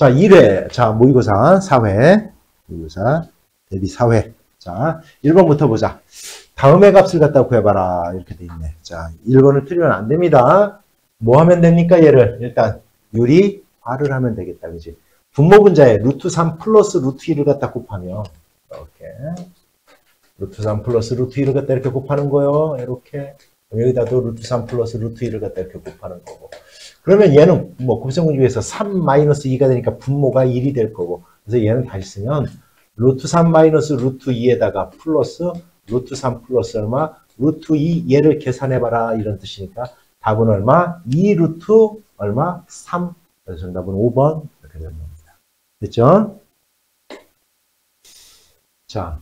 자, 1회. 자, 모의고사 4회. 모의고사 대비 4회. 자, 1번부터 보자. 다음의 값을 갖다 구해봐라. 이렇게 돼 있네. 자, 1번을 틀리면 안 됩니다. 뭐 하면 됩니까? 얘를. 일단, 유리화를 하면 되겠다. 그지? 분모 분자에 루트 3 플러스 루트 2를 갖다 곱하면, 이렇게. 루트 3 플러스 루트 2를 갖다 이렇게 곱하는 거요. 이렇게. 여기다도 루트 3 플러스 루트 2를 갖다 이렇게 곱하는 거고. 그러면 얘는 뭐 곱셈 중에서 3 마이너스 2가 되니까 분모가 1이 될 거고. 그래서 얘는 다시 쓰면 루트 3 마이너스 루트 2에다가 플러스 루트 3 플러스 얼마? 루트 2 얘를 계산해봐라. 이런 뜻이니까 답은 얼마? 2 루트 얼마? 3. 그래서 정답은 5번. 이렇게 되는 겁니다. 됐죠? 자,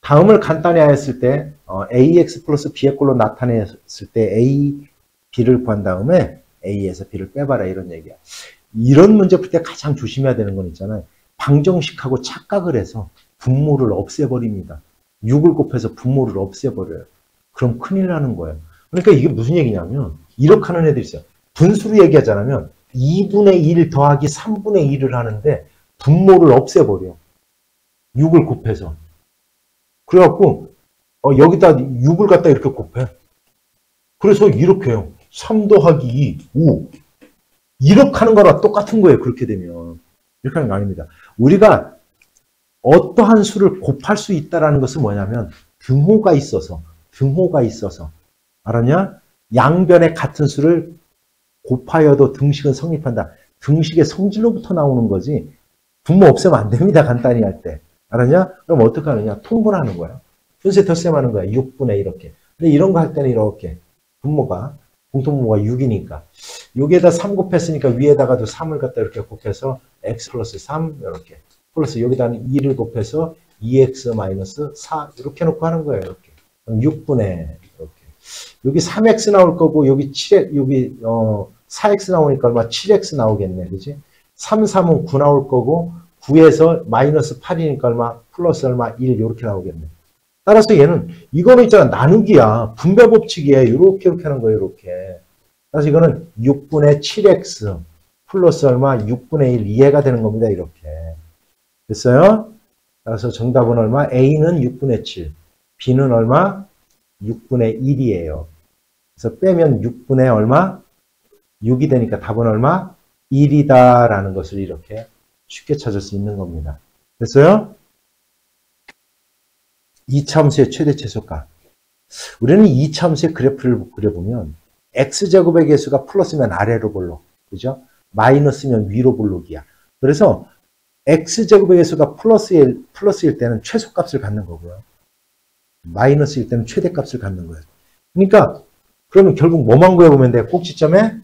다음을 간단히 하였을 때 ax 플러스 b의 꼴로 나타냈을 때 a, b를 구한 다음에 a에서 b를 빼봐라 이런 얘기야. 이런 문제 풀 때 가장 조심해야 되는 건 있잖아요. 방정식하고 착각을 해서 분모를 없애버립니다. 6을 곱해서 분모를 없애버려요. 그럼 큰일 나는 거예요. 그러니까 이게 무슨 얘기냐면 이렇게 하는 애들이 있어요. 분수로 얘기하자면 2분의 1 더하기 3분의 1을 하는데 분모를 없애버려. 6을 곱해서. 그래갖고 여기다 6을 갖다 이렇게 곱해. 그래서 이렇게 해요. 3 더하기 2, 5. 이렇게 하는 거랑 똑같은 거예요. 그렇게 되면. 이렇게 하는 거 아닙니다. 우리가 어떠한 수를 곱할 수 있다는 것은 뭐냐면 등호가 있어서 알았냐? 양변의 같은 수를 곱하여도 등식은 성립한다. 등식의 성질로부터 나오는 거지 분모 없애면 안 됩니다. 간단히 할 때. 알았냐? 그럼 어떻게 하느냐? 통분하는 거야. 분수에 덧셈하는 거야. 6분의 이렇게. 근데 이런 거 할 때는 이렇게. 분모가, 공통분모가 6이니까. 여기에다 3 곱했으니까 위에다가도 3을 갖다 이렇게 곱해서 x 플러스 3 이렇게. 플러스 여기다는 2를 곱해서 2x 마이너스 4 이렇게 놓고 하는 거예요. 이렇게. 그럼 6분의 이렇게. 여기 3x 나올 거고 여기 7x, 여기 4x 나오니까 얼마? 7x 나오겠네. 그지? 3, 3은 9 나올 거고 9에서 마이너스 8이니까 얼마? 플러스 얼마? 1 이렇게 나오겠네. 따라서 얘는 이거는 있잖아. 나누기야. 분배 법칙이에요. 이렇게 하는 거예요. 이렇게. 따라서 이거는 6분의 7x 플러스 얼마? 6분의 1 이해가 되는 겁니다. 이렇게. 됐어요? 따라서 정답은 얼마? A는 6분의 7. B는 얼마? 6분의 1이에요. 그래서 빼면 6분의 얼마? 6이 되니까 답은 얼마? 1이다라는 것을 이렇게 쉽게 찾을 수 있는 겁니다. 됐어요? 2차 함수의 최대 최소값. 우리는 2차 함수의 그래프를 그려보면 x제곱의 개수가 플러스면 아래로 볼록, 그죠? 마이너스면 위로 볼록이야. 그래서 x제곱의 개수가 플러스일 때는 최소값을 갖는 거고요. 마이너스일 때는 최대값을 갖는 거예요. 그러니까 그러면 결국 뭐만 구해보면 돼? 꼭지점에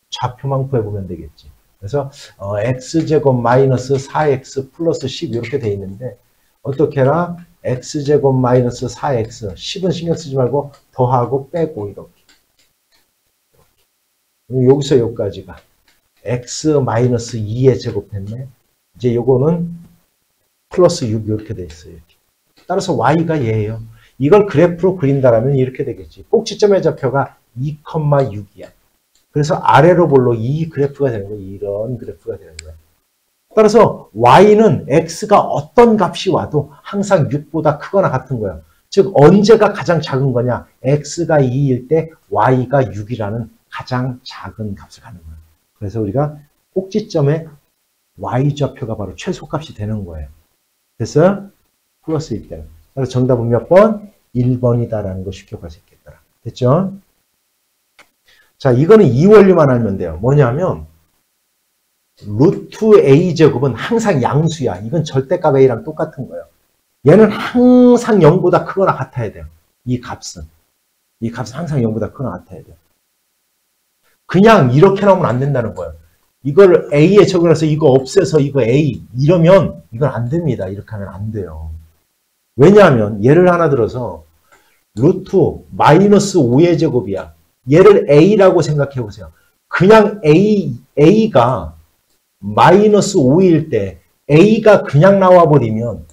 좌표만 구해보면 되겠지. 그래서 x제곱 마이너스 4x 플러스 10 이렇게 돼 있는데 어떻게 해라? x제곱 마이너스 4x 10은 신경 쓰지 말고 더하고 빼고 이렇게. 여기서 여기까지가 x 마이너스 2의 제곱했네. 이제 요거는 플러스 6 이렇게 돼 있어요. 이렇게. 따라서 y가 얘예요. 이걸 그래프로 그린다라면 이렇게 되겠지. 꼭지점의 좌표가 2,6이야. 그래서 아래로 볼록 이 그래프가 되는 거예요. 이런 그래프가 되는 거예요. 따라서 y는 x가 어떤 값이 와도 항상 6보다 크거나 같은 거예요. 즉 언제가 가장 작은 거냐? x가 2일 때 y가 6이라는 가장 작은 값을 갖는 거예요. 그래서 우리가 꼭지점에 y좌표가 바로 최소값이 되는 거예요. 됐어요? 플러스일 때는. 그래서 정답은 몇 번? 1번이다라는 거 쉽게 볼 수 있겠더라. 됐죠? 자, 이거는 이 원리만 알면 돼요. 뭐냐면 루트 a제곱은 항상 양수야. 이건 절대값 a랑 똑같은 거예요. 얘는 항상 0보다 크거나 같아야 돼요. 이 값은 항상 0보다 크거나 같아야 돼요. 그냥 이렇게 나오면 안 된다는 거예요. 이걸 a에 적용해서 이거 없애서 이거 a 이러면 이건 안 됩니다. 이렇게 하면 안 돼요. 왜냐하면 예를 하나 들어서 루트 마이너스 5의 제곱이야. 얘를 a라고 생각해 보세요. 그냥 a가 마이너스 5일 때 a가 그냥 나와버리면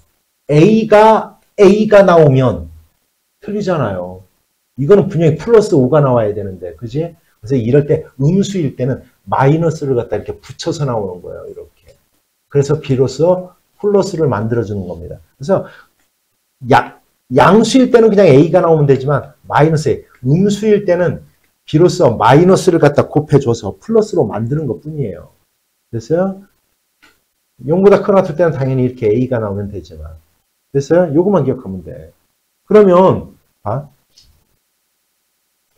a가 나오면 틀리잖아요. 이거는 분명히 플러스 5가 나와야 되는데, 그지? 그래서 이럴 때 음수일 때는 마이너스를 갖다 이렇게 붙여서 나오는 거예요. 이렇게. 그래서 비로소 플러스를 만들어주는 겁니다. 그래서 양수일 때는 그냥 A가 나오면 되지만 마이너스 A, 음수일 때는 비로소 마이너스를 갖다 곱해줘서 플러스로 만드는 것 뿐이에요. 그래서 0보다 큰 숫자 때는 당연히 이렇게 A가 나오면 되지만 그래서 요것만 기억하면 돼. 그러면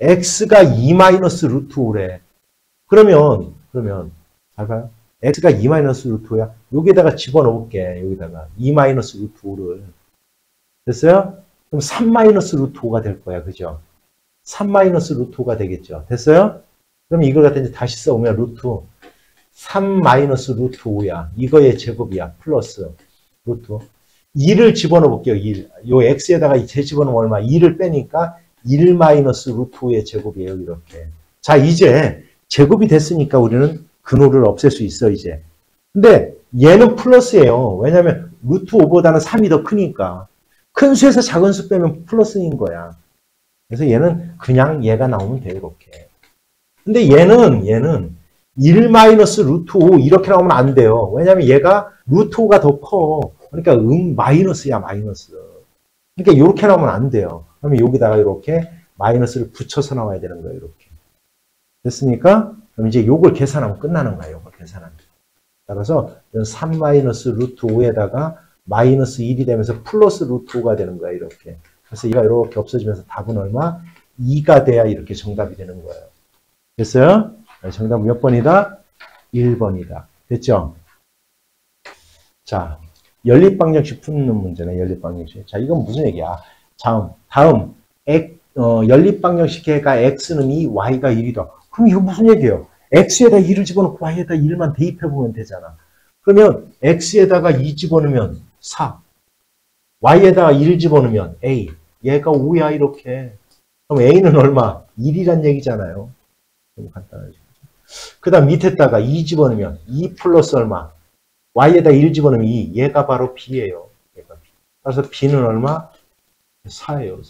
X가 2-루트 5래. 그러면 잘 봐요. X가 2-루트 5야. 여기다가 집어넣을게. 여기다가 2-루트 5를. 됐어요? 그럼 3-루트 5가 될 거야. 그죠? 3-루트 5가 되겠죠. 됐어요? 그럼 이걸 갖다 이제 다시 써오면 루트 3-루트 5야. 이거의 제곱이야. 플러스 루트 2를 집어넣어 볼게요. 1. 요 x에다가 제 집어넣으면 얼마? 2를 빼니까 1-루트 5의 제곱이에요. 이렇게. 자, 이제 제곱이 됐으니까 우리는 근호를 없앨 수 있어, 이제. 근데 얘는 플러스예요. 왜냐면 루트 5보다는 3이 더 크니까. 큰 수에서 작은 수 빼면 플러스인 거야. 그래서 얘는 그냥 얘가 나오면 돼요. 이렇게. 근데 얘는 1-루트 5 이렇게 나오면 안 돼요. 왜냐면 얘가 루트 5가 더 커. 그러니까 마이너스야, 마이너스. 그러니까 이렇게 나오면 안 돼요. 그러면 여기다가 이렇게 마이너스를 붙여서 나와야 되는 거예요. 이렇게. 됐습니까? 그럼 이제 요걸 계산하면 끝나는 거예요. 요걸 계산하면. 따라서 3-루트 5에다가 마이너스 1이 되면서 플러스 루트 5가 되는 거야. 이렇게. 그래서 이가 이렇게 없어지면서 답은 얼마? 2가 돼야 이렇게 정답이 되는 거예요. 됐어요? 정답은 몇 번이다? 1번이다. 됐죠? 자, 연립방정식 푸는 문제네. 연립방정식. 자, 이건 무슨 얘기야? 다음 연립방정식에가 x는 2, y가 1이다. 그럼 이거 무슨 얘기예요? x에다 2를 집어넣고 y에다 1만 대입해보면 되잖아. 그러면 x에다가 2 집어넣으면 4, y에다가 1 집어넣으면 a, 얘가 5야 이렇게. 그럼 a는 얼마? 1이란 얘기잖아요. 너무 간단하죠. 그 다음 밑에다가 2 집어넣으면 2 플러스 얼마? y에다 1 집어넣으면 2. 얘가 바로 b예요. 얘가 b. 따라서 b는 얼마? 4예요.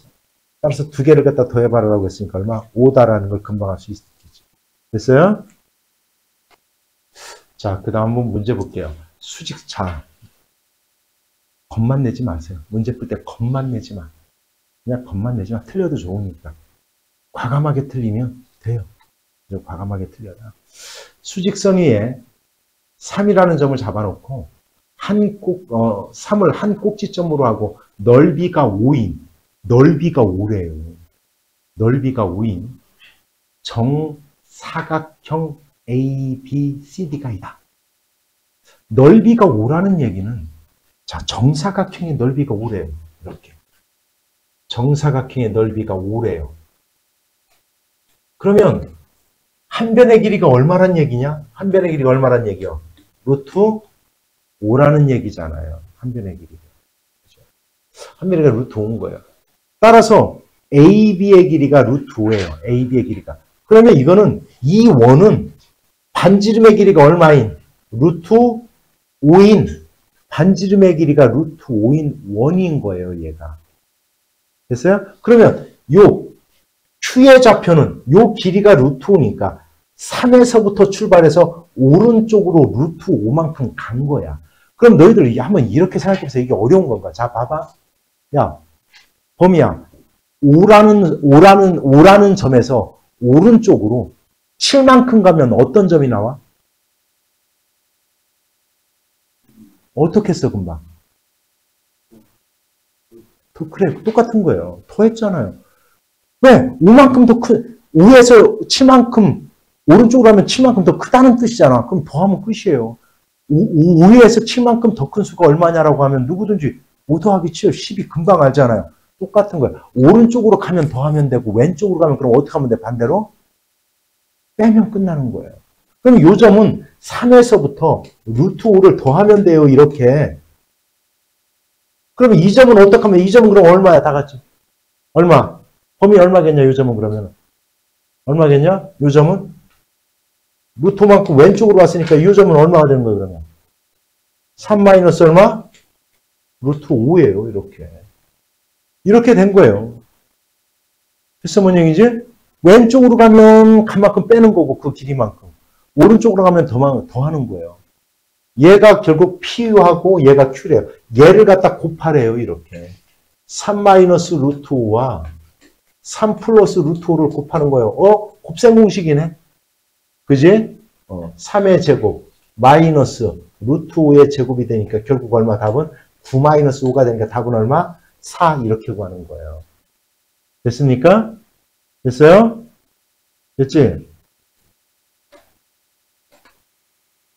따라서 두 개를 갖다 더해봐라고 했으니까 얼마? 5다라는 걸 금방 할 수 있겠지. 됐어요? 자, 그 다음 한번 문제 볼게요. 수직차. 겁만 내지 마세요. 문제 풀 때 겁만 내지 마. 그냥 겁만 내지 마. 틀려도 좋으니까. 과감하게 틀리면 돼요. 과감하게 틀려라. 수직선 위에 3이라는 점을 잡아놓고 3을 한 꼭지점으로 하고 넓이가 5인, 넓이가 5래요. 넓이가 5인 정사각형 ABCD가 있다. 넓이가 5라는 얘기는 자, 정사각형의 넓이가 5래요. 이렇게. 정사각형의 넓이가 5래요. 그러면 한 변의 길이가 얼마란 얘기냐? 한 변의 길이가 얼마란 얘기요? 루트 5라는 얘기잖아요. 한 변의 길이가. 그렇죠? 한 변의 길이가 루트 5인 거예요. 따라서 AB의 길이가 루트 5예요. AB의 길이가. 그러면 이거는 이 원은 반지름의 길이가 얼마인? 루트 5인 반지름의 길이가 루트 5인 원인 거예요. 얘가. 됐어요? 그러면 요 Q의 좌표는 요 길이가 루트 5니까 3에서부터 출발해서 오른쪽으로 루트 5만큼 간 거야. 그럼 너희들 한번 이렇게 생각해보세요. 이게 어려운 건가? 자, 봐봐. 야, 범이야. 5라는 점에서 오른쪽으로 7만큼 가면 어떤 점이 나와? 어떻게 써, 금방? 그래, 똑같은 거예요. 더 했잖아요. 왜? 5만큼 더 5에서 7만큼, 오른쪽으로 하면 7만큼 더 크다는 뜻이잖아. 그럼 더하면 끝이에요. 5에서 7만큼 더 큰 수가 얼마냐라고 하면 누구든지 5 더하기 7, 10이 금방 알잖아요. 똑같은 거예요. 오른쪽으로 가면 더하면 되고, 왼쪽으로 가면 그럼 어떻게 하면 돼? 반대로? 빼면 끝나는 거예요. 그럼 요 점은 3에서부터 루트 5를 더하면 돼요. 이렇게. 그러면 이 점은 어떻게 하면, 이 점은 그럼 얼마야? 다 같이. 얼마? 범위 얼마겠냐? 요 점은 그러면. 얼마겠냐? 요 점은? 루트 5만큼 왼쪽으로 왔으니까 이 점은 얼마가 되는 거예요, 그러면? 3 마이너스 얼마? 루트 5예요, 이렇게. 이렇게 된 거예요. 됐어, 뭔 얘기지? 왼쪽으로 가면 그만큼 빼는 거고, 그 길이만큼. 오른쪽으로 가면 더 하는 거예요. 얘가 결국 P하고 얘가 Q래요. 얘를 갖다 곱하래요. 이렇게. 3 마이너스 루트 5와 3 플러스 루트 5를 곱하는 거예요. 곱셈 공식이네. 그지? 3의 제곱 마이너스 루트 5의 제곱이 되니까 결국 얼마? 답은 9 마이너스 5가 되니까 답은 얼마? 4 이렇게 구하는 거예요. 됐습니까? 됐어요? 됐지?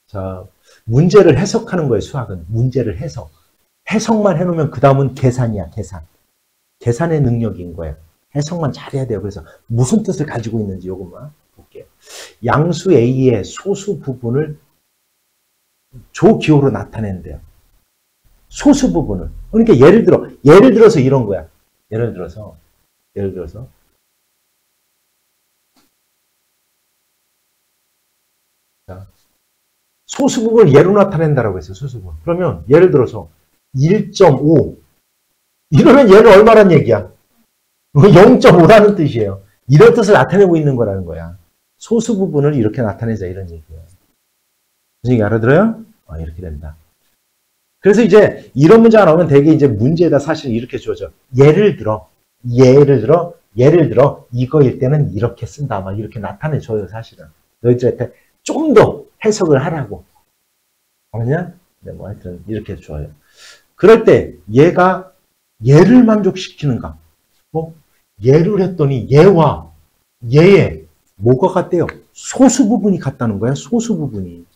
자, 문제를 해석하는 거예요. 수학은. 문제를 해석. 해석만 해놓으면 그 다음은 계산이야. 계산. 계산의 능력인 거예요. 해석만 잘해야 돼요. 그래서 무슨 뜻을 가지고 있는지 요것만 볼게요. 양수 A의 소수 부분을 조기호로 나타낸대요. 소수 부분을. 그러니까 예를 들어서 이런 거야. 예를 들어서 자, 소수 부분을 예로 나타낸다라고 했어요. 소수 부분. 그러면 예를 들어서 1.5 이러면 얘는 얼마란 얘기야? 0.5라는 뜻이에요. 이런 뜻을 나타내고 있는 거라는 거야. 소수 부분을 이렇게 나타내자 이런 얘기예요. 무슨 얘기 알아들어요? 이렇게 된다. 그래서 이제 이런 문제가 나오면 되게 이제 문제에다 사실 이렇게 주어져. 예를 들어 이거일 때는 이렇게 쓴다. 막 이렇게 나타내줘요, 사실은. 너희들한테 좀 더 해석을 하라고. 아니냐? 네, 뭐 하여튼 이렇게 줘요. 그럴 때 얘가 얘를 만족시키는가? 얘를 했더니 얘와 얘의 뭐가 같대요? 소수 부분이 같다는 거야. 소수 부분이.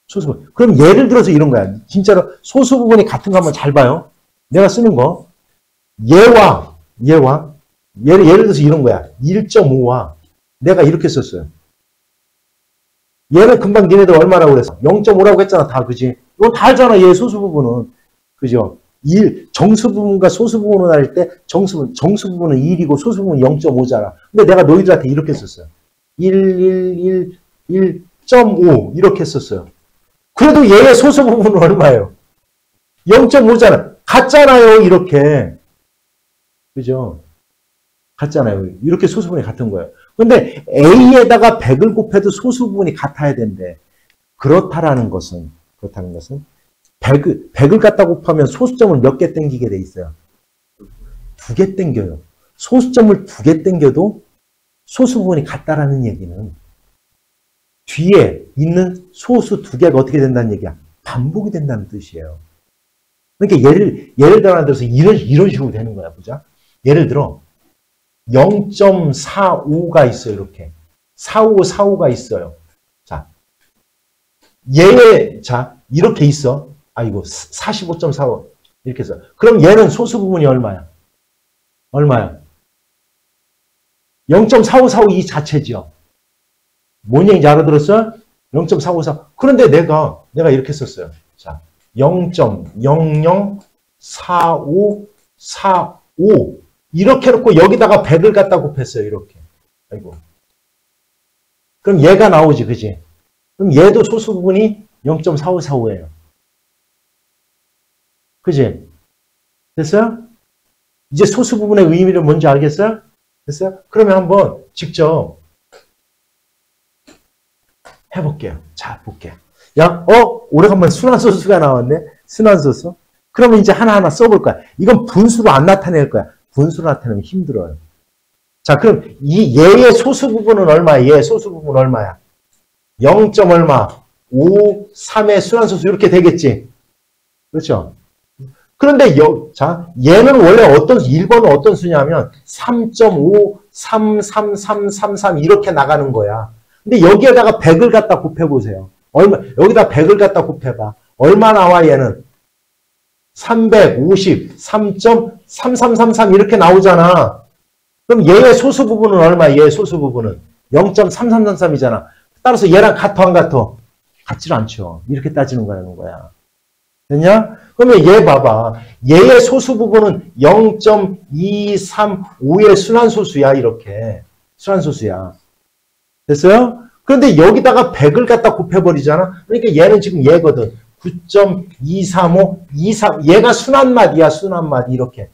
소수 부분. 그럼 예를 들어서 이런 거야. 진짜로 소수 부분이 같은 거 한번 잘 봐요. 내가 쓰는 거. 얘와 예를 들어서 이런 거야. 1.5와 내가 이렇게 썼어요. 얘는 금방 니네들 얼마라고 그랬어? 0.5라고 했잖아. 다 그지? 이건 다 알잖아. 얘 소수 부분은. 그죠? 정수 부분과 소수 부분을 할 때 정수 부분은 1이고 소수 부분은 0.5잖아. 근데 내가 너희들한테 이렇게 썼어요. 1.5 이렇게 썼어요. 그래도 얘의 소수 부분은 얼마예요? 0.5잖아. 같잖아요. 이렇게. 그죠? 같잖아요. 이렇게 소수 부분이 같은 거예요. 근데 A에다가 100을 곱해도 소수 부분이 같아야 된대. 그렇다는 것은 100을 갖다 곱하면 소수점을 몇 개 땡기게 돼 있어요? 2개 땡겨요. 소수점을 2개 땡겨도 소수 부분이 같다라는 얘기는 뒤에 있는 소수 2개가 어떻게 된다는 얘기야? 반복이 된다는 뜻이에요. 그러니까 예를 들어서 이런 식으로 되는 거야. 보자. 예를 들어 0.45가 있어요. 이렇게 45가 있어요. 자, 이렇게 있어. 이거 45.45 이렇게 해서. 그럼 얘는 소수 부분이 얼마야? 0.4545 이 자체죠. 뭔 얘기인지 알아들었어요? 0.4545. 그런데 내가 이렇게 썼어요. 자, 0.004545 이렇게 놓고 여기다가 100을 갖다 곱했어요. 이렇게. 아이고. 그럼 얘가 나오지, 그지? 그럼 얘도 소수 부분이 0.4545예요. 그지? 됐어요? 이제 소수 부분의 의미를 뭔지 알겠어요? 됐어요? 그러면 한번 직접 해볼게요. 자, 볼게요. 오래간만에 순환소수가 나왔네? 순환소수? 그러면 이제 하나하나 써볼 거야. 이건 분수로 안 나타낼 거야. 분수로 나타내면 힘들어요. 자, 그럼 얘의 소수 부분은 얼마야? 얘의 소수 부분은 얼마야? 0. 얼마? 5, 3의 순환소수 이렇게 되겠지? 그렇죠? 그런데 얘는 원래 1번은 어떤 수냐면 3.5, 3, 3, 3, 3, 3 이렇게 나가는 거야. 근데 여기에다가 100을 갖다 곱해보세요. 여기다 100을 갖다 곱해봐. 얼마 나와 얘는? 353.3333 이렇게 나오잖아. 그럼 얘의 소수 부분은 얼마? 얘의 소수 부분은 0.3333이잖아. 따라서 얘랑 같아 안 같아? 같지 않죠. 이렇게 따지는 거라는 거야. 됐냐? 그러면 얘 봐봐. 얘의 소수 부분은 0.235의 순환소수야. 이렇게. 순환소수야. 됐어요? 그런데 여기다가 100을 갖다 곱해버리잖아. 그러니까 얘는 지금 얘거든. 9.235, 23. 얘가 순환맛이야. 순환맛. 이렇게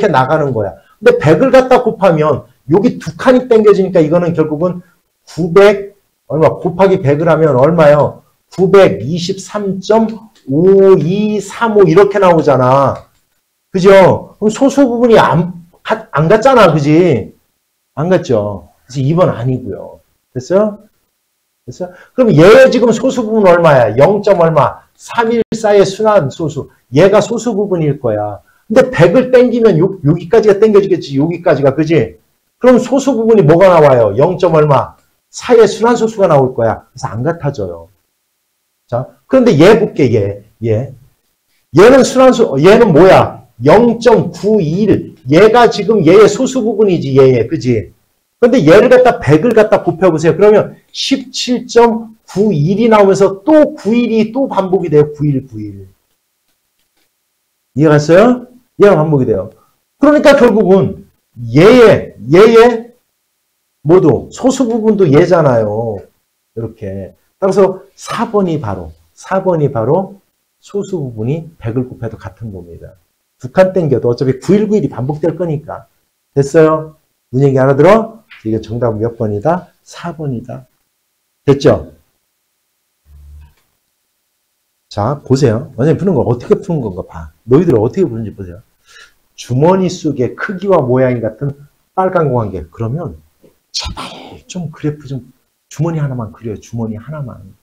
나가는 거야. 근데 100을 갖다 곱하면 여기 두 칸이 당겨지니까 이거는 결국은 900 얼마 곱하기 100을 하면 얼마요? 923.5235 이렇게 나오잖아. 그죠? 그럼 소수 부분이 안 갔잖아. 그지? 안 갔죠? 그래서 2번 아니고요. 됐어요? 됐어요? 그럼 얘 지금 소수 부분 얼마야? 0. 얼마? 314의 순환 소수. 얘가 소수 부분일 거야. 근데 100을 땡기면 여기까지가 땡겨지겠지. 여기까지가. 그지? 그럼 소수 부분이 뭐가 나와요? 0. 얼마? 4의 순환소수가 나올 거야. 그래서 안 같아져요. 자, 그런데 얘 볼게, 얘. 얘는 얘는 뭐야? 0.91. 얘가 지금 얘의 소수 부분이지, 얘의. 그지? 근데 얘를 갖다 100을 갖다 곱해보세요. 그러면 17.91이 나오면서 또 91이 또 반복이 돼요. 91. 이해갔어요? 얘가 반복이 돼요. 그러니까 결국은 얘의 모두 소수 부분도 얘잖아요. 이렇게. 따라서 4번이 바로 소수 부분이 100을 곱해도 같은 겁니다. 두 칸 땡겨도 어차피 919일이 반복될 거니까. 됐어요? 문 얘기 알아들어? 이게 정답은 몇 번이다? 4번이다. 됐죠? 자, 보세요. 원장님 푸는 거 어떻게 푸는 건가 봐. 너희들 어떻게 푸는지 보세요. 주머니 속의 크기와 모양이 같은 빨간 공한개. 그러면 제발 좀 그래프 좀 주머니 하나만 그려요. 주머니 하나만.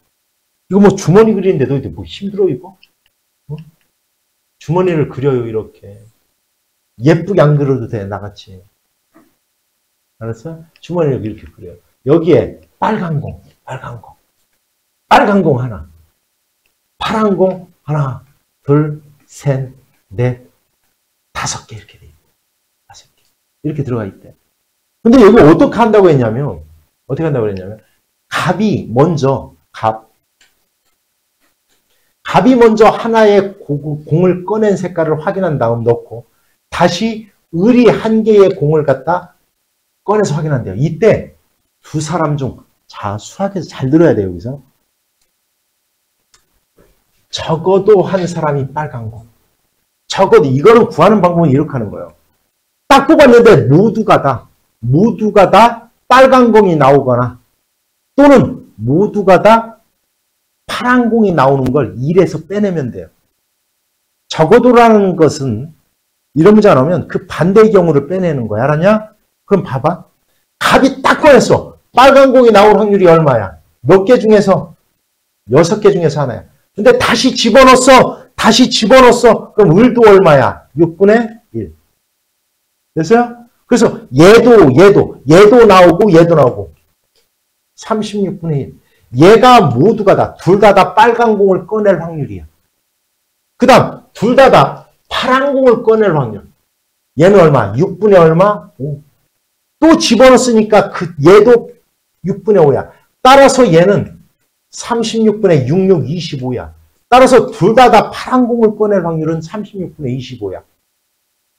이거 뭐 주머니 그리는데 너희들 뭐 힘들어 이거? 어? 주머니를 그려요 이렇게. 예쁘게 안 그려도 돼 나같이. 알았어? 주머니를 이렇게 그려요. 여기에 빨간 공 하나. 파란 공 하나, 둘, 셋, 넷, 5개 이렇게 돼 있대. 5개. 이렇게 들어가 있대. 근데 여기 어떻게 한다고 했냐면 갑이 먼저 하나의 공을 꺼낸 색깔을 확인한 다음 넣고 다시 을이 한 개의 공을 갖다 꺼내서 확인한대요. 이때 두 사람 중 수학에서 잘 들어야 돼요. 여기서 적어도 한 사람이 빨간 공. 적어도 이거를 구하는 방법은 이렇게 하는 거예요. 딱 뽑았는데 모두가 다 빨간 공이 나오거나 또는 모두가 다 파란 공이 나오는 걸 1에서 빼내면 돼요. 적어도라는 것은 이런 문제가 나오면 그 반대의 경우를 빼내는 거야. 알았냐? 그럼 봐봐. 갑이 딱 꺼냈어. 빨간 공이 나올 확률이 얼마야? 몇 개 중에서? 6개 중에서 하나야. 근데 다시 집어넣었어. 그럼 을도 얼마야? 6분의 1. 됐어요? 그래서 얘도 나오고 36분의 1. 얘가 모두가 다, 둘 다 빨간 공을 꺼낼 확률이야. 그 다음, 둘 다 파란 공을 꺼낼 확률. 얘는 얼마? 6분의 얼마? 5. 또 집어넣었으니까 얘도 6분의 5야. 따라서 얘는 36분의 66, 25야. 따라서 둘 다 파란 공을 꺼낼 확률은 36분의 25야.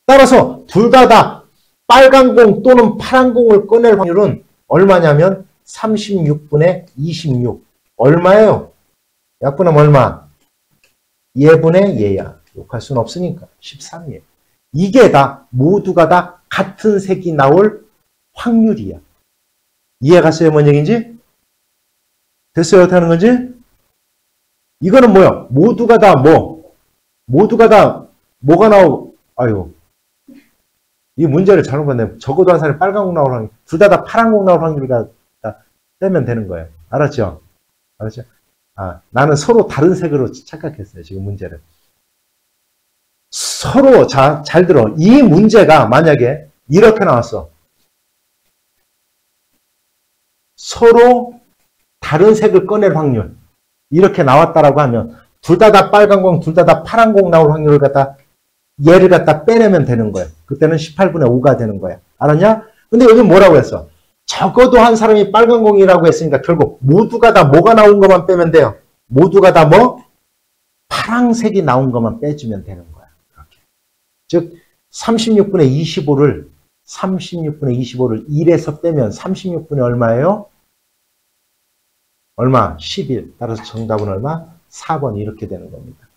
따라서 둘 다 빨간 공 또는 파란 공을 꺼낼 확률은 얼마냐면 36분의 26. 얼마예요? 약분하면 얼마? 얘분의 얘야. 욕할 수는 없으니까 13이에요. 이게 모두가 다 같은 색이 나올 확률이야. 이해갔어요? 뭔 얘기인지? 됐어요? 어떻게 하는 건지? 이거는 뭐야? 모두가 다 뭐가 이 문제를 잘못 봤네. 적어도 한 사람이 빨간 공 나올 확률, 둘 다 파란 공 나올 확률을 떼면 되는 거예요. 알았죠? 나는 서로 다른 색으로 착각했어요. 지금 문제를. 서로, 잘 들어. 이 문제가 만약에 이렇게 나왔어. 서로 다른 색을 꺼낼 확률. 이렇게 나왔다라고 하면 둘 다 빨간 공, 둘 다 파란 공 나올 확률을 얘를 빼내면 되는 거예요. 그때는 18분의 5가 되는 거야. 알았냐? 근데 여기 뭐라고 했어? 적어도 한 사람이 빨간 공이라고 했으니까 결국 모두가 다 뭐가 나온 것만 빼면 돼요. 모두가 다 파란색이 나온 것만 빼주면 되는 거야. 이렇게. 즉 36분의 25를 1에서 빼면 36분의 얼마예요? 얼마? 11. 따라서 정답은 얼마? 4번 이렇게 되는 겁니다.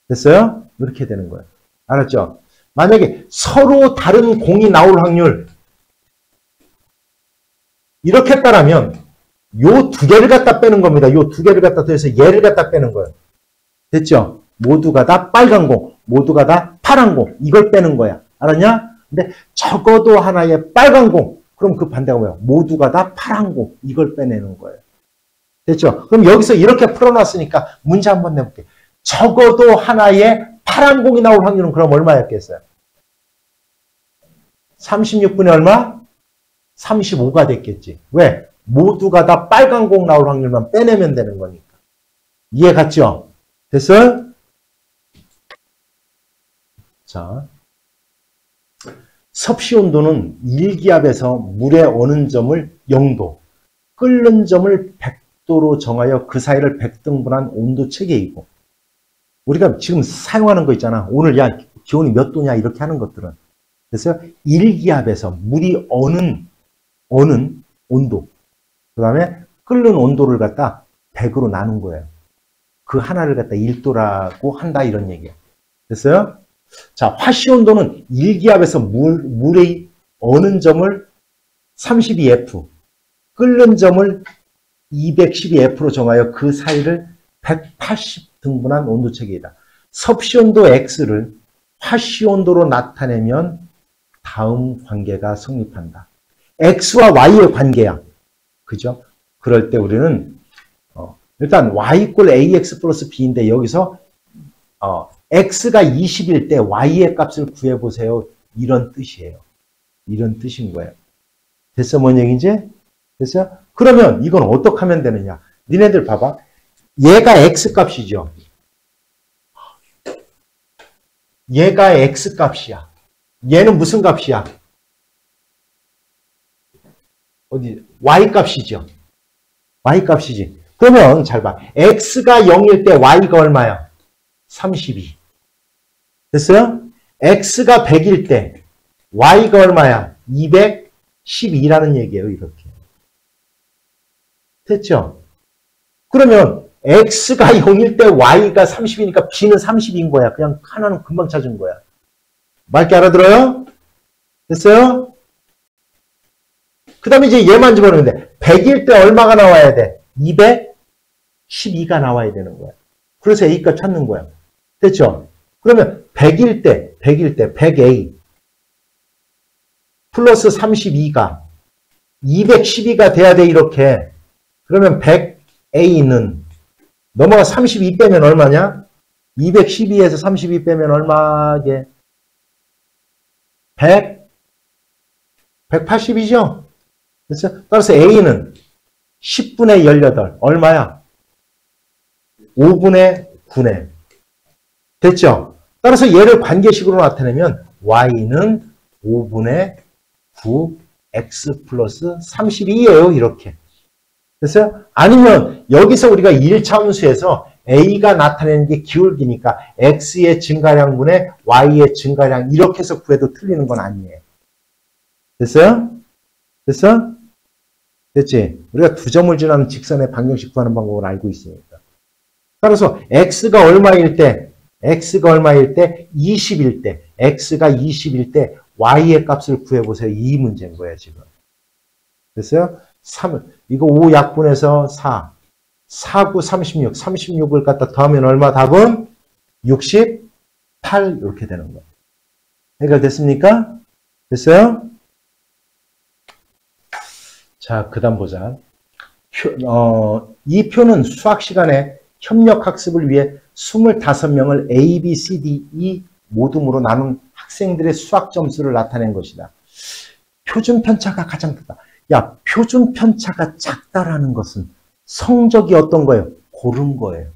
됐어요? 이렇게 되는 거예요. 알았죠? 만약에 서로 다른 공이 나올 확률 이렇게 했다라면 요 두 개를 갖다 빼는 겁니다. 요 두 개를 갖다 더해서 얘를 갖다 빼는 거예요. 됐죠? 모두가 다 빨간 공, 모두가 다 파란 공. 이걸 빼는 거야. 알았냐? 근데 적어도 하나의 빨간 공. 그럼 그 반대가 뭐야? 모두가 다 파란 공. 이걸 빼내는 거예요. 됐죠? 그럼 여기서 이렇게 풀어놨으니까 문제 한번 내볼게. 적어도 하나의 파란 공이 나올 확률은 그럼 얼마였겠어요? 36분의 얼마? 35가 됐겠지. 왜? 모두가 다 빨간 공 나올 확률만 빼내면 되는 거니까. 이해 갔죠? 됐어요? 자, 섭씨 온도는 1기압에서 물의 어는 점을 0도, 끓는 점을 100도로 정하여 그 사이를 100등분한 온도 체계이고, 우리가 지금 사용하는 거 있잖아. 오늘 야 기온이 몇 도냐 이렇게 하는 것들은. 그래서 1기압에서 물이 어는 온도, 그 다음에 끓는 온도를 갖다 100으로 나눈 거예요. 그 하나를 갖다 1도라고 한다 이런 얘기예요. 됐어요? 자, 화씨 온도는 1기압에서 물의 어는 점을 32F, 끓는 점을 212F로 정하여 그 사이를 180등분한 온도 체계이다. 섭씨 온도 X를 화씨 온도로 나타내면 다음 관계가 성립한다. X와 Y의 관계야. 그죠? 그럴 때 우리는 일단 Y 이퀄 AX 플러스 B인데 여기서 X가 20일 때 Y의 값을 구해보세요. 이런 뜻이에요. 이런 뜻인 거예요. 됐어? 뭔 얘기인지? 됐어요? 그러면 이건 어떻게 하면 되느냐? 니네들 봐봐. 얘가 X 값이죠. 얘가 X 값이야. 얘는 무슨 값이야? 어디? Y 값이죠. Y 값이지. 그러면 잘 봐. X가 0일 때 Y가 얼마야? 32. 됐어요? X가 100일 때 Y가 얼마야? 212라는 얘기예요. 이렇게. 됐죠? 그러면 X가 0일 때 Y가 30이니까 B는 30인 거야. 그냥 하나는 금방 찾은 거야. 맑게 알아들어요? 됐어요? 그 다음에 이제 얘만 집어넣는데 100일 때 얼마가 나와야 돼? 212가 나와야 되는 거야. 그래서 A값 찾는 거야. 됐죠? 그러면 100일 때 100A 플러스 32가 212가 돼야 돼. 이렇게. 그러면 100A는 넘어가 32 빼면 얼마냐? 212에서 32 빼면 얼마게? 180이죠? 그래서 따라서 A는 10분의 18 얼마야? 5분의 9네. 됐죠? 따라서 얘를 관계식으로 나타내면 Y는 5분의 9 X 플러스 32예요. 이렇게. 됐어요? 아니면 여기서 우리가 1차함수에서 A가 나타내는 게 기울기니까 X의 증가량분의 Y의 증가량 이렇게 해서 구해도 틀리는 건 아니에요. 됐어요? 됐어? 됐지? 우리가 두 점을 지나는 직선의 방정식 구하는 방법을 알고 있으니까. 따라서 X가 얼마일 때 20일 때, X가 20일 때 Y의 값을 구해보세요. 이 문제인 거예요, 지금. 됐어요? 3, 이거 5 약분해서 4. 4, 9, 36. 36을 갖다 더하면 얼마? 답은 68. 이렇게 되는 거예요. 해결됐습니까? 됐어요? 자, 그 다음 보자. 이 표는 수학 시간에 협력 학습을 위해 25명을 A, B, C, D, E 모둠으로 나눈 학생들의 수학 점수를 나타낸 것이다. 표준 편차가 가장 크다. 야, 표준 편차가 작다라는 것은 성적이 어떤 거예요? 고른 거예요.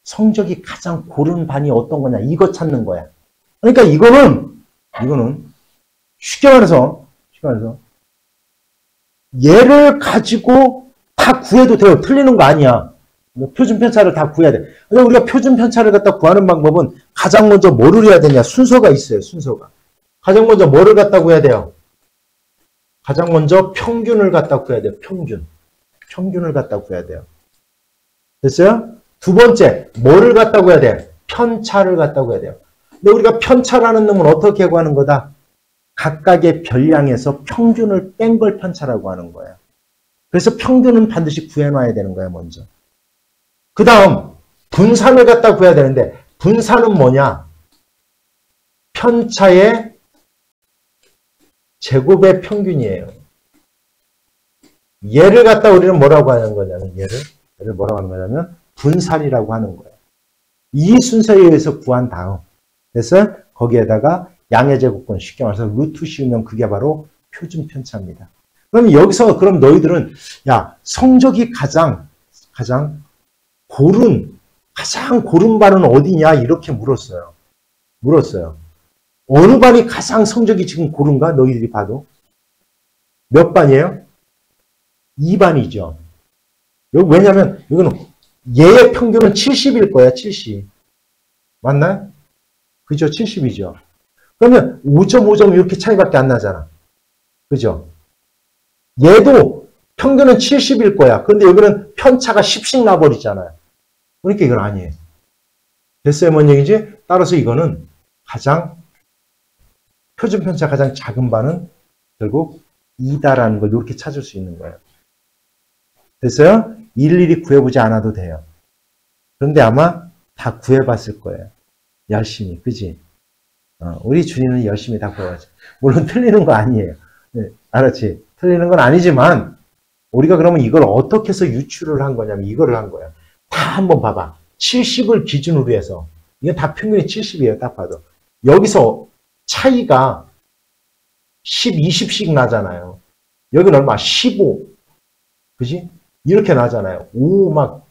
성적이 가장 고른 반이 어떤 거냐? 이거 찾는 거야. 그러니까 이거는 쉽게 말해서 얘를 가지고 다 구해도 돼요. 틀리는 거 아니야. 표준 편차를 다 구해야 돼. 그러니까 우리가 표준 편차를 갖다 구하는 방법은 가장 먼저 뭐를 해야 되냐? 순서가 있어요. 순서가. 가장 먼저 뭐를 갖다 구해야 돼요? 가장 먼저 평균을 갖다 구해야 돼요. 평균을 갖다 구해야 돼요. 됐어요? 두 번째, 뭐를 갖다 구해야 돼요? 편차를 갖다 구해야 돼요. 근데 우리가 편차라는 놈은 어떻게 구하는 거다? 각각의 별량에서 평균을 뺀 걸 편차라고 하는 거예요. 그래서 평균은 반드시 구해놔야 되는 거야, 먼저. 그 다음, 분산을 갖다 구해야 되는데, 분산은 뭐냐? 편차의 제곱의 평균이에요. 얘를 갖다 우리는 뭐라고 하는 거냐면, 얘를 뭐라고 하는 거냐면, 분산이라고 하는 거예요. 이 순서에 의해서 구한 다음, 그래서 거기에다가 양의 제곱권 쉽게 말해서 루트 씌우면 그게 바로 표준 편차입니다. 그럼 여기서 그럼 너희들은 야 성적이 가장 고른 반은 어디냐 이렇게 물었어요. 어느 반이 가장 성적이 지금 고른가 너희들이 봐도 몇 반이에요? 2반이죠. 왜냐하면 이거는 얘의 평균은 70일 거야. 70 맞나요? 그죠? 70이죠. 그러면 5.5점 이렇게 차이밖에 안 나잖아. 그죠? 얘도 평균은 70일 거야. 그런데 여기는 편차가 10씩 나버리잖아요. 그러니까 이건 아니에요. 됐어요? 뭔 얘기지? 따라서 이거는 표준 편차 가장 작은 반은 결국 2다라는 걸 이렇게 찾을 수 있는 거예요. 됐어요? 일일이 구해보지 않아도 돼요. 그런데 아마 다 구해봤을 거예요. 열심히. 그지? 우리 준이는 열심히 다 구해봤죠. 물론 틀리는 거 아니에요. 네, 알았지? 틀리는 건 아니지만 우리가 그러면 이걸 어떻게 해서 유추를 한 거냐면 이거를 한 거야. 다 한번 봐봐. 70을 기준으로 해서 이게 다 평균이 70이에요. 딱 봐도. 여기서 차이가 10, 20씩 나잖아요. 여기는 얼마? 15. 그지? 이렇게 나잖아요. 5, 막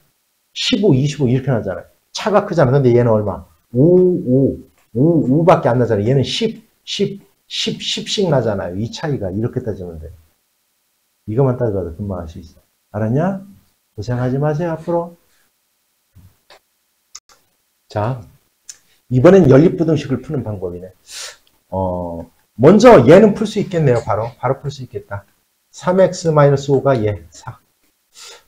15, 25 이렇게 나잖아요. 차가 크잖아. 근데 얘는 얼마? 5밖에 안 나잖아요. 얘는 10씩 나잖아요. 이 차이가 이렇게 따지면 돼요. 이것만 따져봐도 금방 알 수 있어. 알았냐? 고생하지 마세요, 앞으로. 자, 이번엔 연립부등식을 푸는 방법이네. 먼저 얘는 풀 수 있겠네요, 바로 풀 수 있겠다. 3x-5가 얘, 4.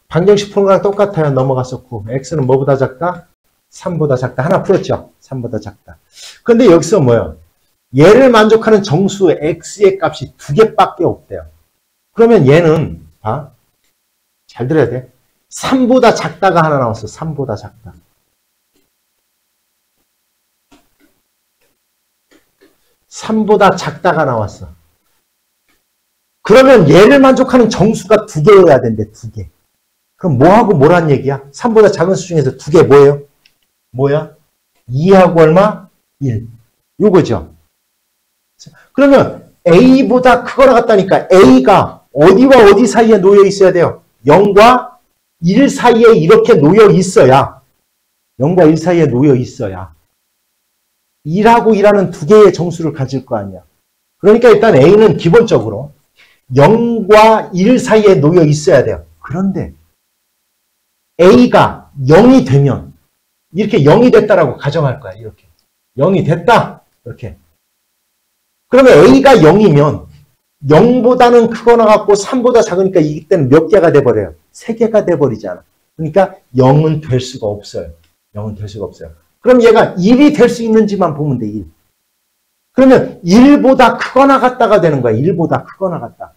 방정식 푸는 거랑 똑같아요. 넘어갔었고. x는 뭐보다 작다? 3보다 작다. 하나 풀었죠? 3보다 작다. 근데 여기서 뭐예요? 얘를 만족하는 정수 x의 값이 2개밖에 없대요. 그러면 얘는 봐. 잘 들어야 돼. 3보다 작다가 하나 나왔어. 3보다 작다. 3보다 작다가 나왔어. 그러면 얘를 만족하는 정수가 2개여야 된대. 2개. 그럼 뭐하고 뭐란 얘기야? 3보다 작은 수 중에서 2개 뭐예요? 뭐야? 2하고 얼마? 1. 요거죠. 그러면 A보다 크거나 같다니까 A가 어디와 어디 사이에 놓여 있어야 돼요? 0과 1 사이에 이렇게 놓여 있어야 0과 1 사이에 놓여 있어야 1하고 1하는 2개의 정수를 가질 거 아니야. 그러니까 일단 A는 기본적으로 0과 1 사이에 놓여 있어야 돼요. 그런데 A가 0이 되면 이렇게 0이 됐다라고 가정할 거야. 이렇게 0이 됐다. 이렇게. 그러면 A가 0이면 0보다는 크거나 같고 3보다 작으니까 이때는 몇 개가 돼버려요? 3개가 돼버리잖아. 그러니까 0은 될 수가 없어요. 0은 될 수가 없어요. 그럼 얘가 1이 될 수 있는지만 보면 돼. 1. 그러면 1보다 크거나 같다가 되는 거야. 1보다 크거나 같다.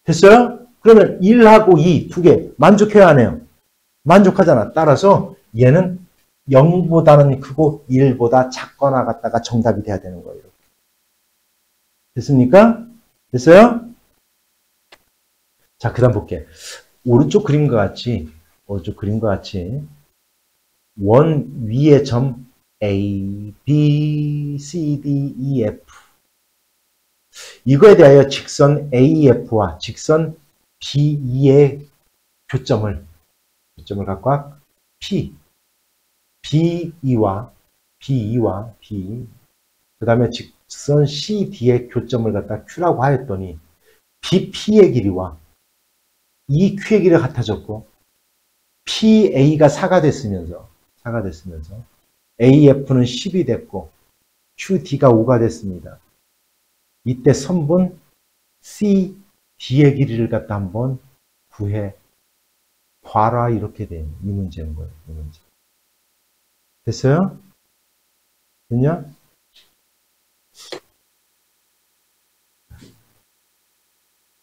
됐어요? 그러면 1하고 2, 2개 만족해야 하네요. 만족하잖아. 따라서 얘는 0보다는 크고 1보다 작거나 같다가 정답이 돼야 되는 거예요. 됐습니까? 됐어요? 자, 그 다음 볼게. 오른쪽 그림과 같이 원 위의 점 A, B, C, D, E, F 이거에 대하여 직선 AF와 직선 BE의 교점을 갖고 BE와 B 그 다음에 직선 CD의 교점을 갖다 Q라고 하였더니 BP의 길이와 이 Q의 길이가 같아졌고 PA가 4가 됐으면서 AF는 10이 됐고 QD가 5가 됐습니다. 이때 선분 CD의 길이를 갖다 한번 구해 봐라 이렇게 된 이 문제인 거예요. 이 문제. 됐어요? 됐냐?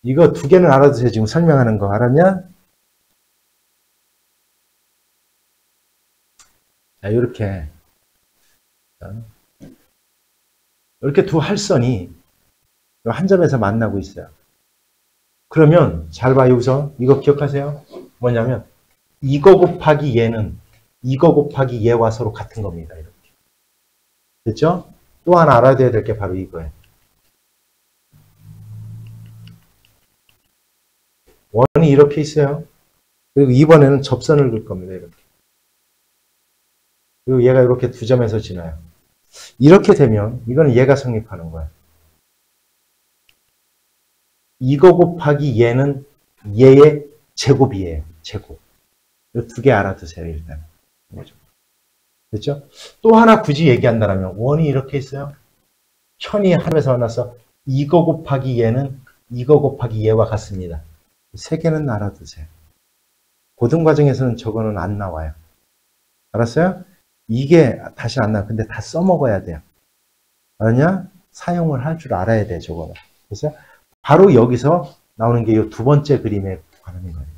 이거 두 개는 알아두세요. 지금 설명하는 거 알았냐? 자, 이렇게 두 할선이 한 점에서 만나고 있어요. 그러면 잘 봐. 여기서 이거 기억하세요. 뭐냐면 이거 곱하기 얘는 이거 곱하기 얘와 서로 같은 겁니다. 이렇게. 됐죠? 또 하나 알아둬야 될 게 바로 이거예요. 원이 이렇게 있어요. 그리고 이번에는 접선을 그을 겁니다. 이렇게. 그리고 얘가 이렇게 두 점에서 지나요. 이렇게 되면 이거는 얘가 성립하는 거예요. 이거 곱하기 얘는 얘의 제곱이에요. 제곱. 이 두 개 알아두세요. 일단. 됐죠? 또 하나 굳이 얘기한다면 원이 이렇게 있어요. 편이 하늘에서 만나서 이거 곱하기 얘는 이거 곱하기 얘와 같습니다. 세 개는 알아두세요. 고등과정에서는 저거는 안 나와요. 알았어요? 이게 다시 안 나와요. 근데 다 써먹어야 돼요. 알았냐? 사용을 할 줄 알아야 돼요. 저거는. 그래서 바로 여기서 나오는 게 이 두 번째 그림에 관한 거예요.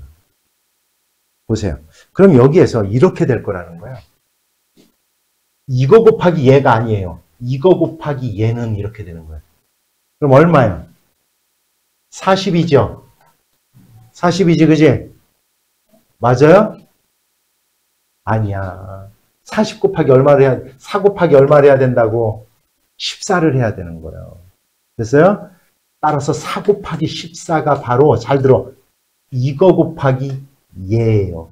보세요. 그럼 여기에서 이렇게 될 거라는 거예요. 이거 곱하기 얘가 아니에요. 이거 곱하기 얘는 이렇게 되는 거예요. 그럼 얼마예요? 40이죠? 40이지, 그지? 맞아요? 아니야. 40 곱하기 얼마를 해야, 4 곱하기 얼마를 해야 된다고? 14를 해야 되는 거예요. 됐어요? 따라서 4 곱하기 14가 바로, 잘 들어, 이거 곱하기 얘예요.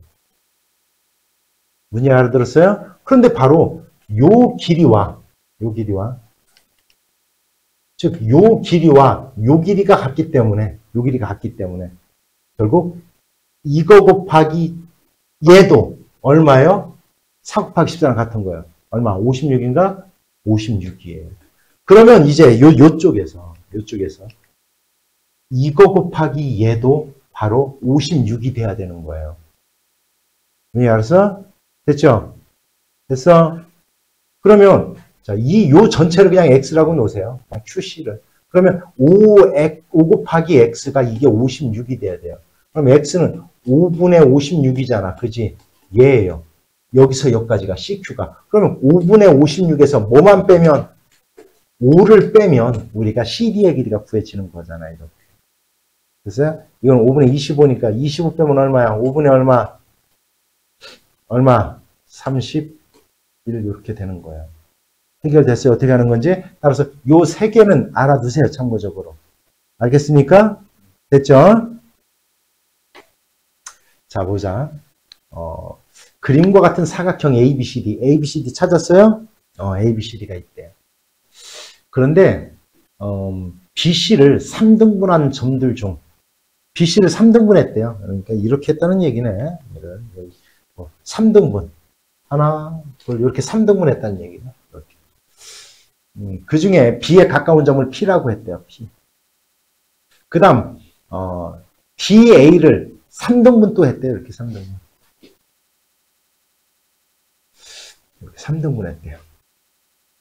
문제 알아들었어요? 그런데 바로 요 길이와 즉 요 길이와 요 길이가 같기 때문에 결국 이거 곱하기 얘도 얼마예요? 4 곱하기 14랑 같은 거예요. 얼마? 56인가? 56이에요. 그러면 이제 요쪽에서 이거 곱하기 얘도 바로 56이 돼야 되는 거예요. 왜 알았어? 됐죠? 됐어? 그러면 자, 요 전체를 그냥 x라고 놓으세요. QC를. 그러면 5 곱하기 x가 이게 56이 돼야 돼요. 그럼 x는 5분의 56이잖아. 그지? 얘예요. 여기서 여기까지가 CQ가. 그러면 5분의 56에서 뭐만 빼면 5를 빼면 우리가 CD의 길이가 구해지는 거잖아요. 이렇게. 그래서 이건 5분의 25니까 25 빼면 얼마야? 5분의 얼마? 31 이렇게 되는 거예요. 해결됐어요. 어떻게 하는 건지. 따라서 요 세 개는 알아두세요. 참고적으로. 알겠습니까? 됐죠? 자, 보자. 그림과 같은 사각형 ABCD. ABCD 찾았어요? ABCD가 있대요. 그런데 BC를 3등분한 점들 중 BC를 3등분했대요. 그러니까 이렇게 했다는 얘기네. 3등분. 하나, 둘, 이렇게 3등분 했다는 얘기네. 이렇게. 그 중에 B에 가까운 점을 P라고 했대요. P. 그 다음, BA를 3등분 또 했대요. 이렇게 3등분. 이렇게 3등분 했대요.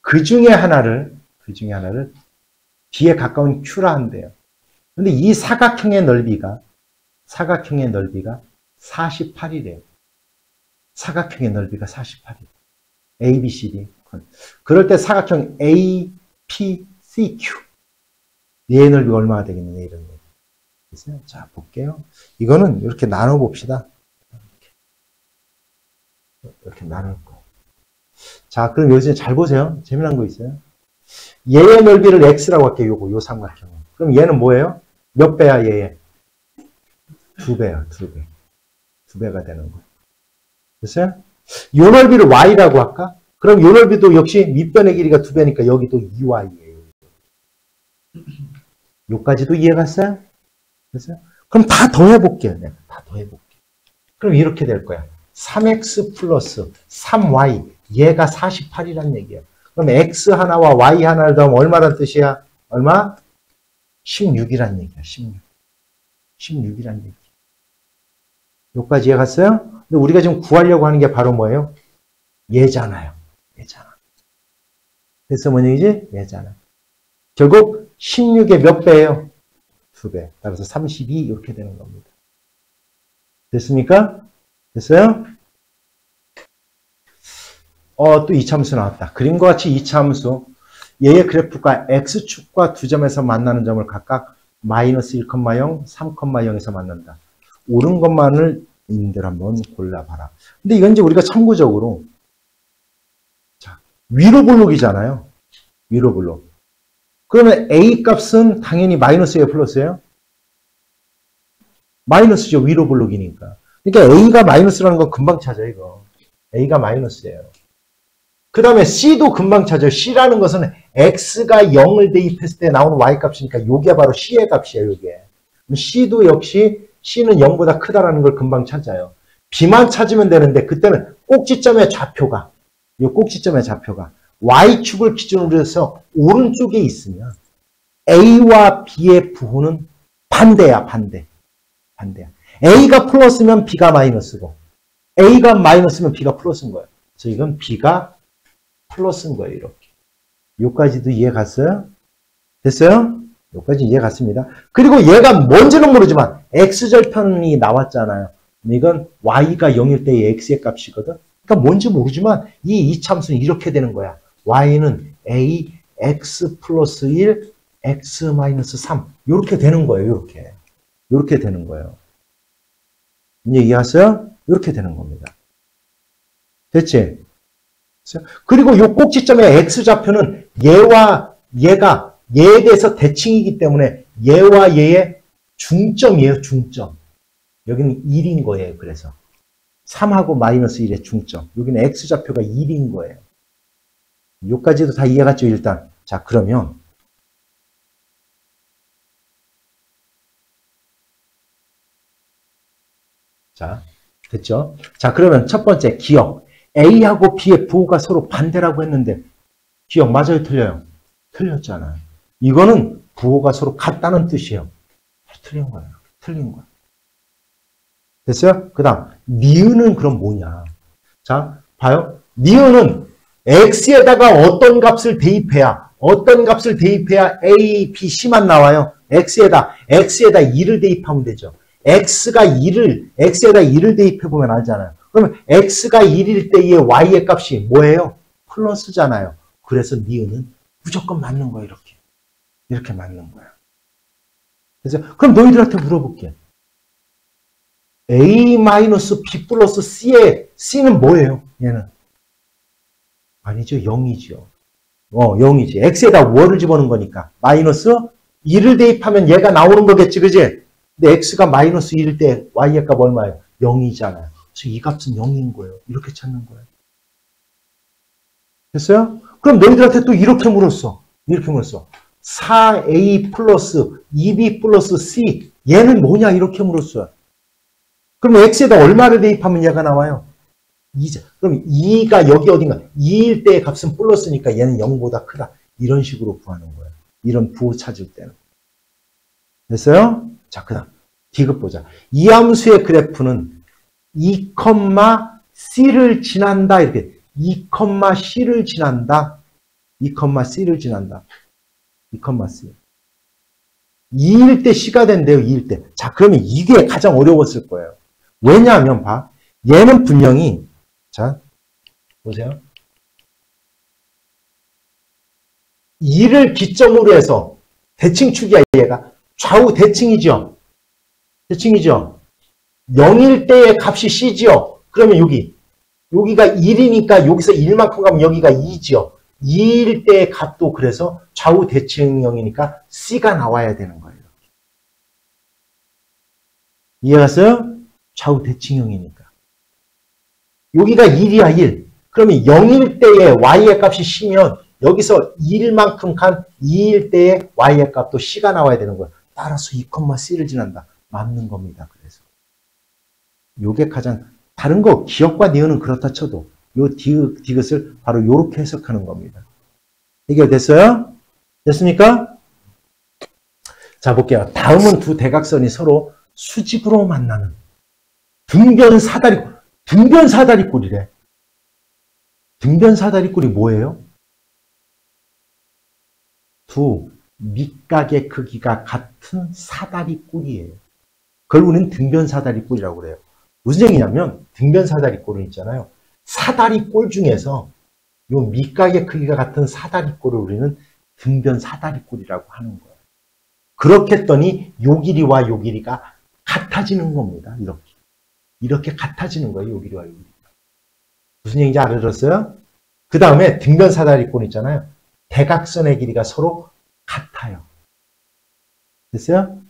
그 중에 하나를 B에 가까운 Q라 한대요. 근데 이 사각형의 넓이가 48이래요. 사각형의 넓이가 48이에요. ABCD. 그럴 때 사각형 APCQ. 얘의 넓이가 얼마나 되겠느냐, 이런 얘기. 그래서 자, 볼게요. 이거는 이렇게 나눠봅시다. 이렇게 나눌 거예요. 자, 그럼 여기서 잘 보세요. 재미난 거 있어요. 얘의 넓이를 X라고 할게요. 요 삼각형은. 그럼 얘는 뭐예요? 몇 배야, 얘의? 2배야, 2배. 2배가 되는 거예요. 됐어요? 요 넓이를 Y라고 할까? 그럼 요 넓이도 역시 밑변의 길이가 2배니까 여기도 2Y예요. 요까지도 이해갔어요? 됐어요? 그럼 다 더해볼게요. 내가 다 더해볼게요. 그럼 이렇게 될 거야. 3X 플러스 3Y. 얘가 48이란 얘기예요. 그럼 X 하나와 Y 하나를 더하면 얼마란 뜻이야? 얼마? 16이란 얘기야. 16이란 얘기. 여기까지 이해갔어요? 근데 우리가 지금 구하려고 하는 게 바로 뭐예요? 얘잖아요. 얘잖아. 그래서 뭔 얘기지? 얘잖아. 결국 16의 몇 배예요? 2배. 따라서 32 이렇게 되는 겁니다. 됐습니까? 됐어요? 또 이차함수 나왔다. 그림과 같이 이차함수. 얘의 그래프가 x축과 두 점에서 만나는 점을 각각 마이너스 1,0, 3,0에서 만난다. 옳은 것만을 님들 한번 골라봐라. 근데 이건 이제 우리가 참고적으로 자, 위로 블록이잖아요. 위로 블록. 그러면 A 값은 당연히 마이너스예요, 플러스예요? 마이너스죠. 위로 블록이니까. 그러니까 A가 마이너스라는 건 금방 찾아요, 이거. A가 마이너스예요. 그 다음에 C도 금방 찾아요. C라는 것은 X가 0을 대입했을 때 나오는 Y 값이니까 요게 바로 C의 값이에요, 요게. C도 역시 C는 0보다 크다라는 걸 금방 찾아요. B만 찾으면 되는데 그때는 꼭지점의 좌표가 이 꼭지점의 좌표가 Y축을 기준으로 해서 오른쪽에 있으면 A와 B의 부호는 반대야, 반대야. A가 플러스면 B가 마이너스고 A가 마이너스면 B가 플러스인 거예요. 그래서 이건 B가 플러스인 거예요, 이렇게. 요까지도 이해 갔어요? 됐어요? 여기까지 이해 갔습니다. 그리고 얘가 뭔지는 모르지만 x절편이 나왔잖아요. 이건 y가 0일 때의 x의 값이거든. 그러니까 뭔지 모르지만 이 이차함수는 이렇게 되는 거야. y는 a x 플러스 1 x 마이너스 3 이렇게 되는 거예요. 이렇게 되는 거예요. 이제 이해하세요? 이렇게 되는 겁니다. 됐지? 그리고 이 꼭지점의 x좌표는 얘와 얘가 얘에 대해서 대칭이기 때문에 얘와 얘의 중점이에요. 중점. 여기는 1인 거예요. 그래서 3하고 마이너스 1의 중점. 여기는 x좌표가 1인 거예요. 여기까지도 다 이해갔죠, 일단. 자, 그러면 자, 됐죠? 자, 그러면 첫 번째 기억. A하고 B의 부호가 서로 반대라고 했는데 기억 맞아요, 틀려요? 틀렸잖아요. 이거는 부호가 서로 같다는 뜻이에요. 틀린 거예요. 틀린 거예요. 됐어요? 그 다음 니은은 그럼 뭐냐? 자, 봐요. 니은은 x에다가 어떤 값을 대입해야 A, B, C만 나와요. x에다 2를 대입하면 되죠. x에다 2를 대입해보면 알잖아요. 그러면 x가 1일 때의 y의 값이 뭐예요? 플러스잖아요. 그래서 니은은 무조건 맞는 거예요. 이렇게 맞는 거야. 그래서 그럼 너희들한테 물어볼게. A-B 플러스 C의 C는 뭐예요? 얘는 아니죠. 0이죠. 0이지. X에다 월을 집어넣은 거니까. 마이너스 1을 대입하면 얘가 나오는 거겠지. 그지? 근데 X가 마이너스 1일 때 Y의 값 얼마예요? 0이잖아요. 그래서 이 값은 0인 거예요. 이렇게 찾는 거예요. 됐어요? 그럼 너희들한테 또 이렇게 물었어. 4A 플러스 2B 플러스 C 얘는 뭐냐? 이렇게 물었어요. 그럼 X에다 얼마를 대입하면 얘가 나와요? 2죠. 그럼 2가 여기 어딘가 2일 때의 값은 플러스니까 얘는 0보다 크다. 이런 식으로 구하는 거예요. 이런 부호 찾을 때는. 됐어요? 자, 그 다음 디귿 보자. 이 함수의 그래프는 2,C를 지난다. 이렇게 2,C를 지난다. 2,C를 지난다. 2,C. 2일 때 C가 된대요. 2일 때. 자, 그러면 이게 가장 어려웠을 거예요. 왜냐하면 봐. 얘는 분명히 자, 보세요. 2를 기점으로 해서 대칭축이야, 얘가. 좌우 대칭이죠. 0일 때의 값이 C지요. 그러면 여기가 1이니까 여기서 1만큼 가면 여기가 2지요. 2일 때의 값도 그래서 좌우 대칭형이니까 C가 나와야 되는 거예요. 이해갔어요? 좌우 대칭형이니까. 여기가 1이야, 1. 그러면 0일 때의 Y의 값이 C면 여기서 1만큼 간 2일 때의 Y의 값도 C가 나와야 되는 거예요. 따라서 2,C를 지난다. 맞는 겁니다. 그래서. 요게 가장, 다른 거, 기억과 니은은 그렇다 쳐도 요 디귿을 바로 요렇게 해석하는 겁니다. 해결됐어요? 됐습니까? 자, 볼게요. 다음은 두 대각선이 서로 수직으로 만나는 등변사다리꼴이래. 등변사다리꼴이 뭐예요? 두 밑각의 크기가 같은 사다리꼴이에요. 그걸 우리는 등변사다리꼴이라고 그래요. 무슨 얘기냐면 등변사다리꼴은 있잖아요. 사다리꼴 중에서 요 밑각의 크기가 같은 사다리꼴을 우리는 등변사다리꼴이라고 하는 거예요. 그렇게 했더니 요 길이와 요 길이가 같아지는 겁니다. 이렇게 같아지는 거예요. 요 길이와 요 길이가. 무슨 얘기인지 알아들었어요? 그 다음에 등변사다리꼴 있잖아요. 대각선의 길이가 서로 같아요. 됐어요?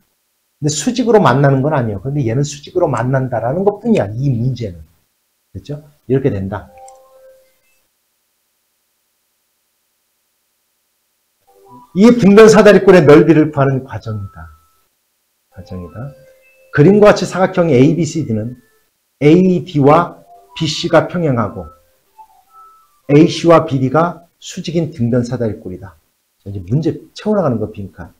근데 수직으로 만나는 건 아니에요. 근데 얘는 수직으로 만난다라는 것 뿐이야. 이 문제는. 됐죠? 이렇게 된다. 이 등변사다리꼴의 넓이를 구하는 과정이다. 그림과 같이 사각형 ABCD는 AD와 BC가 평행하고 AC와 BD가 수직인 등변사다리꼴이다. 이제 문제 채워나가는 거 빈칸.